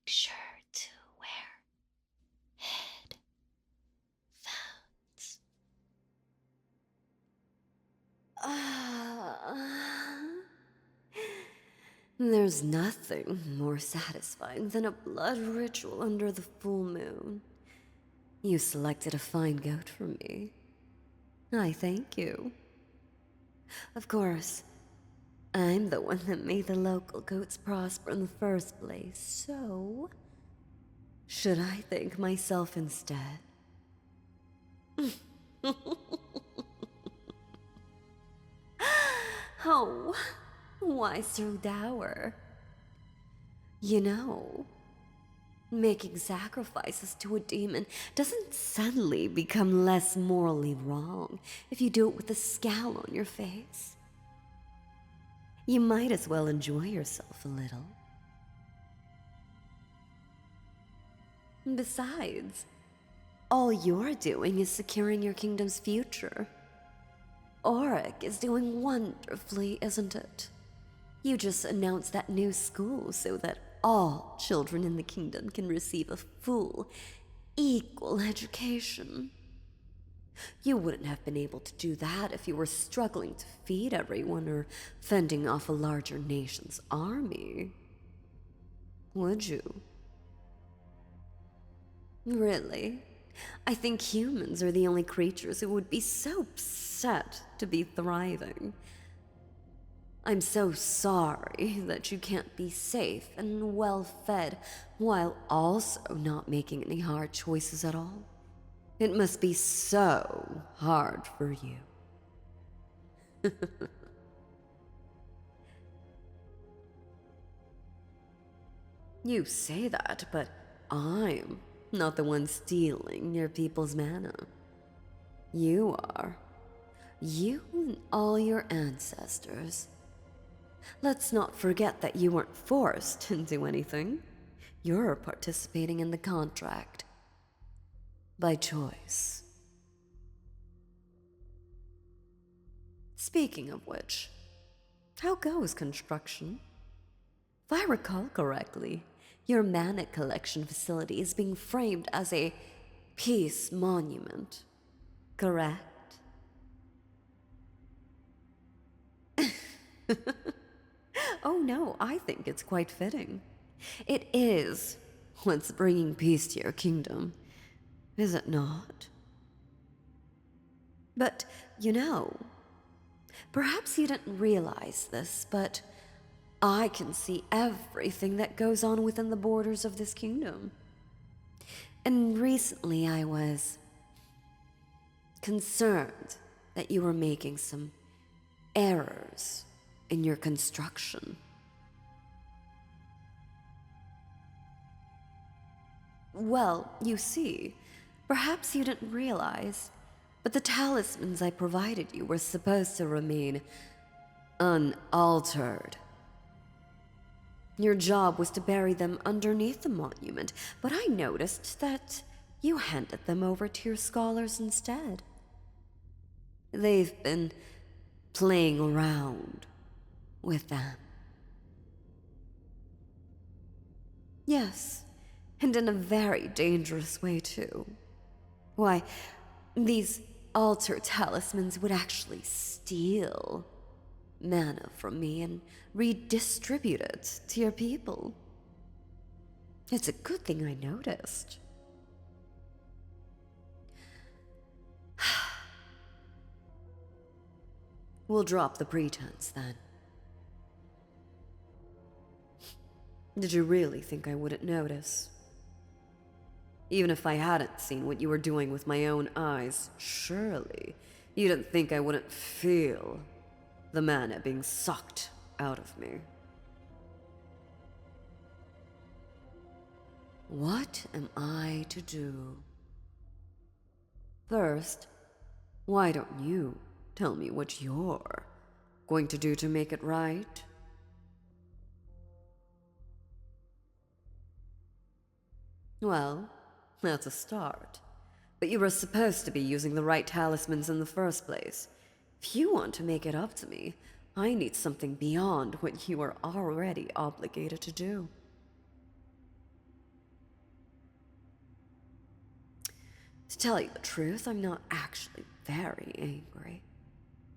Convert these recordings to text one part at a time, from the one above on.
sure to wear headphones. There's nothing more satisfying than a blood ritual under the full moon. You selected a fine goat for me. I thank you. Of course, I'm the one that made the local goats prosper in the first place, so should I thank myself instead? Oh, why so dour? You know, making sacrifices to a demon doesn't suddenly become less morally wrong if you do it with a scowl on your face. You might as well enjoy yourself a little. Besides, all you're doing is securing your kingdom's future. Auric is doing wonderfully, isn't it? You just announced that new school so that all children in the kingdom can receive a full, equal education. You wouldn't have been able to do that if you were struggling to feed everyone or fending off a larger nation's army. Would you? Really? I think humans are the only creatures who would be so upset to be thriving. I'm so sorry that you can't be safe and well fed while also not making any hard choices at all. It must be so hard for you. You say that, but I'm not the one stealing your people's mana. You are. You and all your ancestors. Let's not forget that you weren't forced into anything. You're participating in the contract. By choice. Speaking of which, how goes construction? If I recall correctly, your mana collection facility is being framed as a peace monument, correct? Oh no, I think it's quite fitting. It is what's bringing peace to your kingdom, is it not? But, you know, perhaps you didn't realize this, but I can see everything that goes on within the borders of this kingdom. And recently I was concerned that you were making some errors in your construction. Well, you see, perhaps you didn't realize, but the talismans I provided you were supposed to remain unaltered. Your job was to bury them underneath the monument, but I noticed that you handed them over to your scholars instead. They've been playing around with them. Yes, and in a very dangerous way, too. Why, these altar talismans would actually steal mana from me and redistribute it to your people. It's a good thing I noticed. We'll drop the pretense, then. Did you really think I wouldn't notice? Even if I hadn't seen what you were doing with my own eyes, surely you didn't think I wouldn't feel the mana being sucked out of me. What am I to do? First, why don't you tell me what you're going to do to make it right? Well, that's a start. But you were supposed to be using the right talismans in the first place. If you want to make it up to me, I need something beyond what you are already obligated to do. tell you the truth, I'm not actually very angry.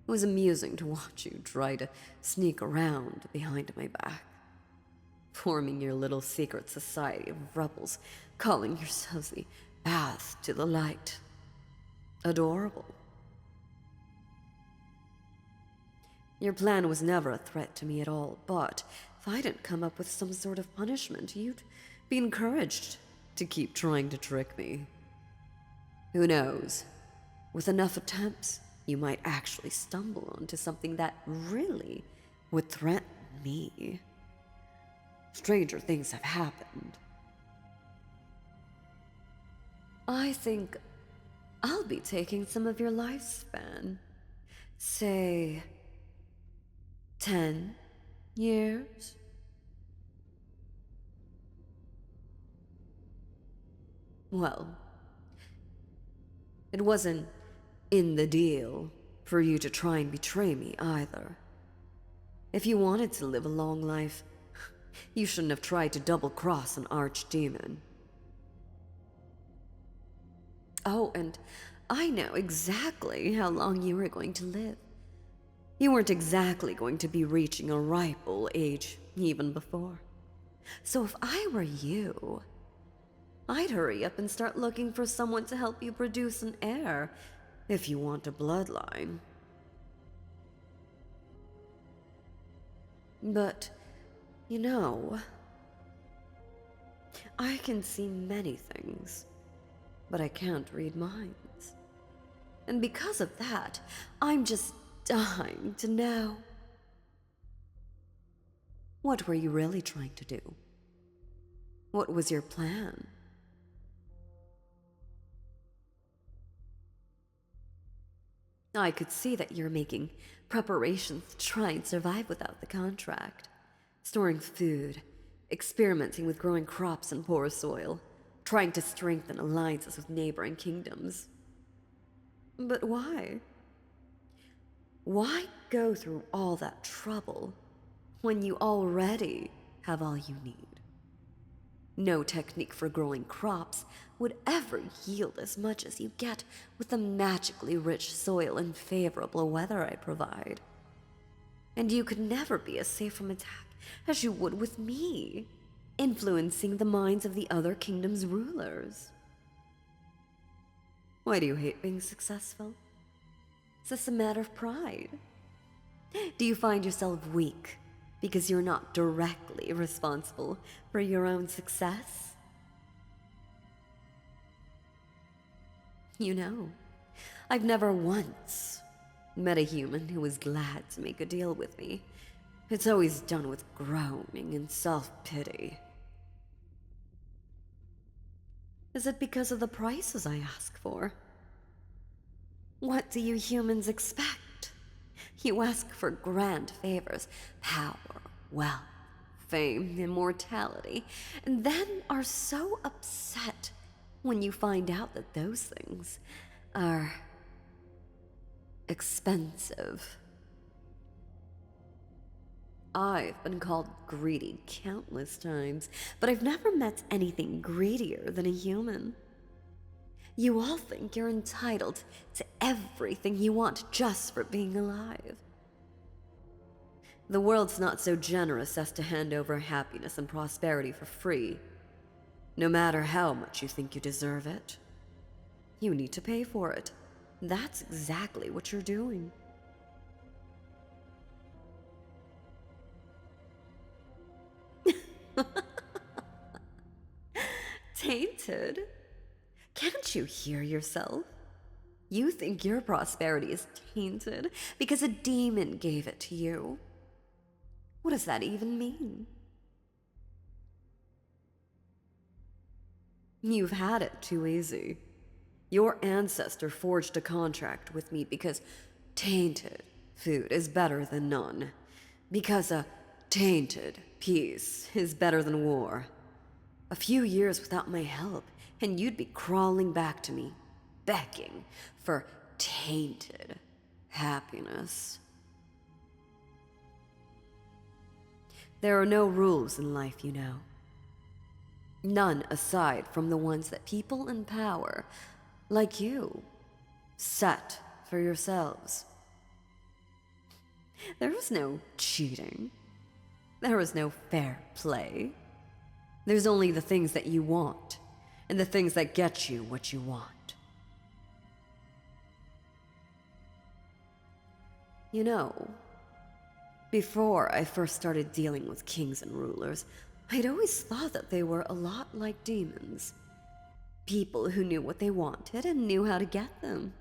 It was amusing to watch you try to sneak around behind my back, forming your little secret society of rebels, calling yourselves the Path to the Light. Adorable. Your plan was never a threat to me at all, but if I didn't come up with some sort of punishment, you'd be encouraged to keep trying to trick me. Who knows? With enough attempts, you might actually stumble onto something that really would threaten me. Stranger things have happened. I think I'll be taking some of your lifespan. Say, 10 years? Well, it wasn't in the deal for you to try and betray me either. If you wanted to live a long life, you shouldn't have tried to double-cross an archdemon. Oh, and I know exactly how long you were going to live. You weren't exactly going to be reaching a ripe old age even before. So if I were you, I'd hurry up and start looking for someone to help you produce an heir, if you want a bloodline. But, you know, I can see many things, but I can't read minds. And because of that, I'm just dying to know. What were you really trying to do? What was your plan? I could see that you're making preparations to try and survive without the contract. Storing food, experimenting with growing crops in poor soil, trying to strengthen alliances with neighboring kingdoms. But why? Why go through all that trouble when you already have all you need? No technique for growing crops would ever yield as much as you get with the magically rich soil and favorable weather I provide. And you could never be as safe from attack as you would with me, influencing the minds of the other kingdom's rulers. Why do you hate being successful? Is this a matter of pride? Do you find yourself weak because you're not directly responsible for your own success? You know, I've never once met a human who was glad to make a deal with me. It's always done with groaning and self-pity. Is it because of the prices I ask for? What do you humans expect? You ask for grand favors, power, wealth, fame, immortality, and then are so upset when you find out that those things are expensive. I've been called greedy countless times, but I've never met anything greedier than a human. You all think you're entitled to everything you want just for being alive. The world's not so generous as to hand over happiness and prosperity for free. No matter how much you think you deserve it, you need to pay for it. That's exactly what you're doing. Tainted? Can't you hear yourself? You think your prosperity is tainted because a demon gave it to you. What does that even mean? You've had it too easy. Your ancestor forged a contract with me because tainted food is better than none. Because a tainted peace is better than war. A few years without my help, and you'd be crawling back to me, begging for tainted happiness. There are no rules in life, you know. None aside from the ones that people in power like you, set for yourselves. There was no cheating. There was no fair play. There's only the things that you want, and the things that get you what you want. You know, before I first started dealing with kings and rulers, I'd always thought that they were a lot like demons. People who knew what they wanted and knew how to get them.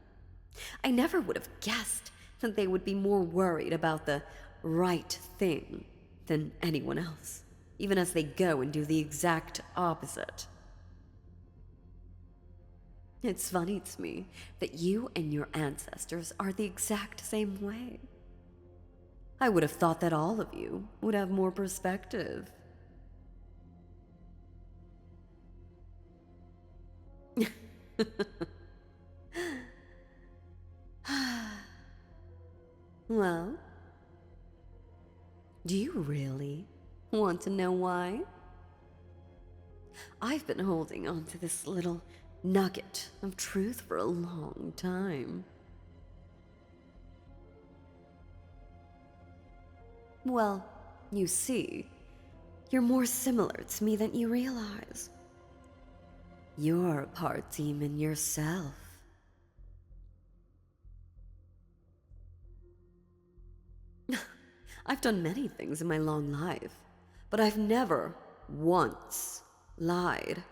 I never would have guessed that they would be more worried about the right thing than anyone else, even as they go and do the exact opposite. It's funny to me that you and your ancestors are the exact same way. I would have thought that all of you would have more perspective. Well, do you really want to know why? I've been holding on to this little nugget of truth for a long time. Well, you see, you're more similar to me than you realize. You're part demon yourself. I've done many things in my long life, but I've never once lied.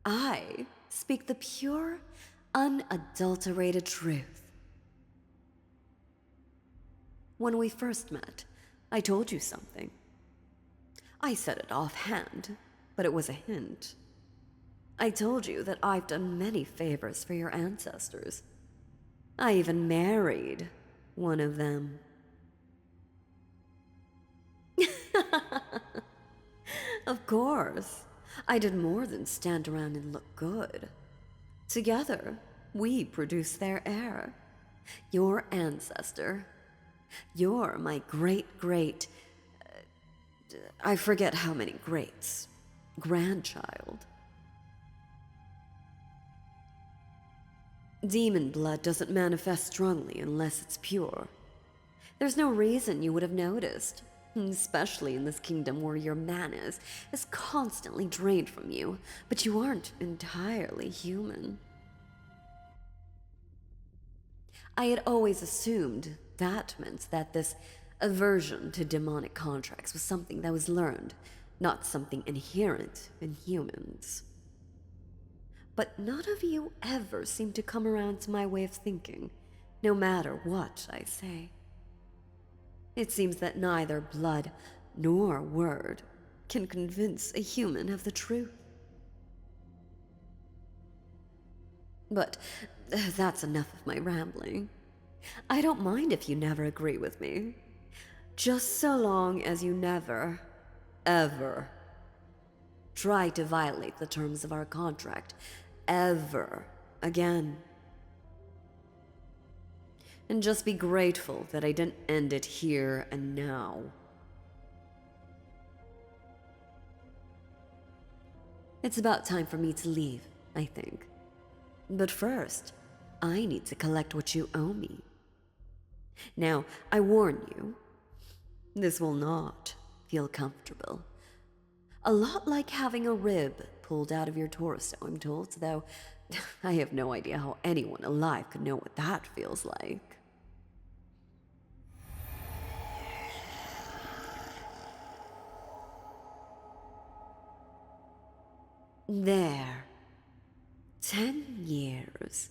I speak the pure, unadulterated truth. When we first met, I told you something. I said it offhand, but it was a hint. I told you that I've done many favors for your ancestors. I even married one of them. Of course, I did more than stand around and look good. Together, we produced their heir, your ancestor. You're my great, I forget how many greats, grandchild. Demon blood doesn't manifest strongly unless it's pure. There's no reason you would have noticed, especially in this kingdom where your mana is constantly drained from you, but you aren't entirely human. I had always assumed that meant that this aversion to demonic contracts was something that was learned, not something inherent in humans. But none of you ever seem to come around to my way of thinking, no matter what I say. It seems that neither blood nor word can convince a human of the truth. But that's enough of my rambling. I don't mind if you never agree with me. Just so long as you never, ever try to violate the terms of our contract ever again. And just be grateful that I didn't end it here and now. It's about time for me to leave, I think. But first, I need to collect what you owe me. Now, I warn you, this will not feel comfortable. A lot like having a rib pulled out of your torso, I'm told, though I have no idea how anyone alive could know what that feels like. There. 10 years.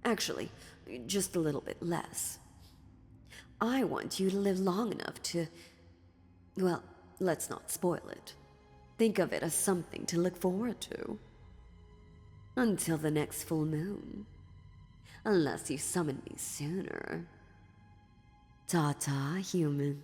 Actually, just a little bit less. I want you to live long enough to... Well, let's not spoil it. Think of it as something to look forward to. Until the next full moon. Unless you summon me sooner. Ta-ta, human.